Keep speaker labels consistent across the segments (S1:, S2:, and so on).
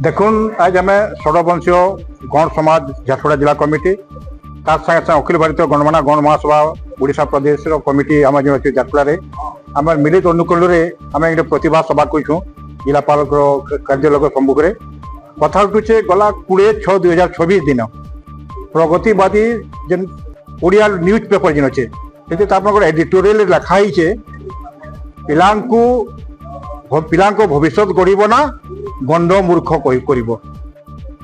S1: देखुन आज आम षड़वंशीय गण समाज झारसुगुड़ा जिला कमिटी तार संगे संगे अखिल भारतीय गणमाना गण महासभा ओडिशा प्रदेश कमिटी आम जो अच्छे झारसुगुड़ा आम मिलित अनुकूल आम एक प्रतिभा सभा कहूँ जिलापाल कार्यालय सम्मुख में कथा उठुचे गला 20/6/2024 दिन प्रगतिवादी जेन ओडिया न्यूज पेपर जेन अच्छे गोटे एडिटोरियल लिखाई पिला भविष्य गढ़ ना गंड मूर्ख कर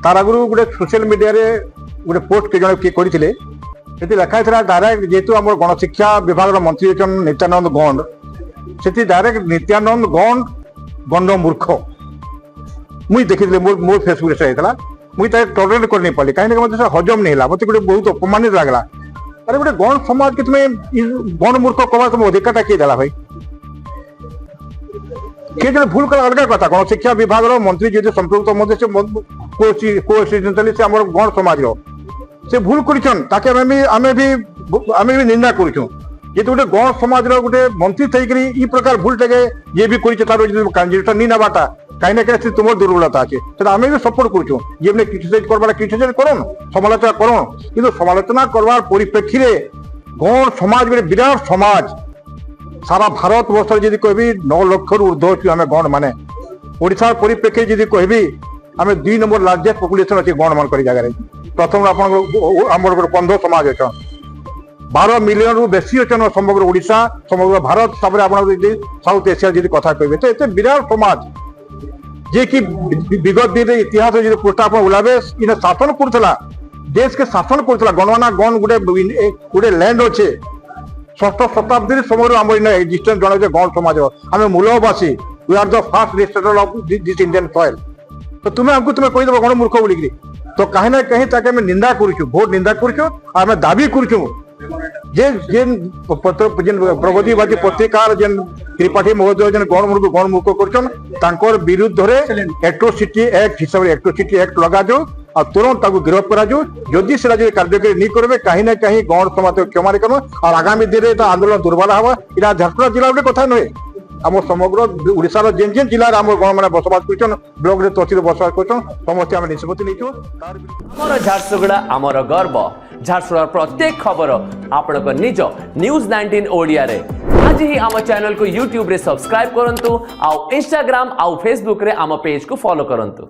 S1: तार आगु गोटे सोशल मीडिया गोटे पोस्ट के जन किए करते लिखाई डायरेक्ट जेहेतु आम गणशिक्षा विभाग मंत्री अच्छा नित्यानंद गंड से डायरेक्ट नित्यानंद गंड गंड मूर्ख मुई देखी मोर फेसबुक से मुझे टलरेट कर नहीं पाली कहीं मतलब हजम नहीं है मतलब गोटे बहुत अपमानित लगला। अरे गोटे गण समाज के तुम्हें गण मूर्ख कह तुम अधिकार किए देला भाई किए जब भूल कर अलग कथा गण शिक्षा विभाग मंत्री जो संपृक्त मंत्री से आम गण समाज से भूल कर भी निंदा करूँ ये तो गोटे गण समाज गोटे मंत्री थी प्रकार भूल टे ये भी कर नहीं नवाटा कहीं ना कहीं तुम दुर्बलता अच्छे आम भी सपोर्ट करूँ ये क्रिटिसाइज करवा क्रिटिसाइज करन समालोचना करन कि समालोचना करवार परिप्रेक्षी गण समाज गोटे विराट समाज सारा भारत वर्ष जी कह 9 लाख ऊर्ध्व अच्छे आम गण माने ओडिशा परिप्रेक्षी जी कह आम 2 नंबर लार्जेस्ट पॉपुलेशन अच्छे गण मान जगह प्रथम आम 15 समाज अच्छा 12 मिलियन रु बेसी अच्छे समग्र ओडिशा समग्र भारत साउथ एशिया जी कथा कहे तो ये विराट समाज जे कि विगत दिन इतिहास जो पृष्ठा आप उलाबे इन शासन करूला देश के शासन करूला गणमाना गण गोटे लैंड अच्छे 6ठ शताब्दी समय आम इन एक्जिस्टेंस जन गण समाज आम मूलवासी we are the first restorer of this Indian soil तो तुम्हें हमको तुम्हें कहीदेव गण मूर्ख बोलिकी तो कहीं ना कहीं ताकि आम निंदा करूँ बहुत निंदा करूँ आम दाबी करूँ जे प्रगतिवादी पत्रिकार जेन त्रिपाठी महोदय जेन गण मूर्ख कर विरुद्ध एट्रोसिटी एक्ट हिसाब से एट्रोसिटी एक्ट लगा जाओ और तुरंत गिरफ्त करा जदि से कार्यकारी नहीं करेंगे कहीं ना कहीं गण समाज क्षमा कर और आगामी दिन में आंदोलन दुर्बल हम यहाँ झारसुगुड़ा जिला गोटे कथा नुहे आम समग्र ओडिशार जेन जेन जिले आम गण मैंने बसवास कर ब्लॉक तहसील बसवास कर समस्त आम निष्पत्ति नहीं
S2: झारसुगुड़ा आमर गर्व झारसुगुड़ा प्रत्येक खबर आपण निज न्यूज 19 ओडिया रे आज ही आम चैनल को यूट्यूब रे सब्सक्राइब करंतु आउ इंस्टाग्राम आउ फेसबुक रे आम पेज को फॉलो करंतु।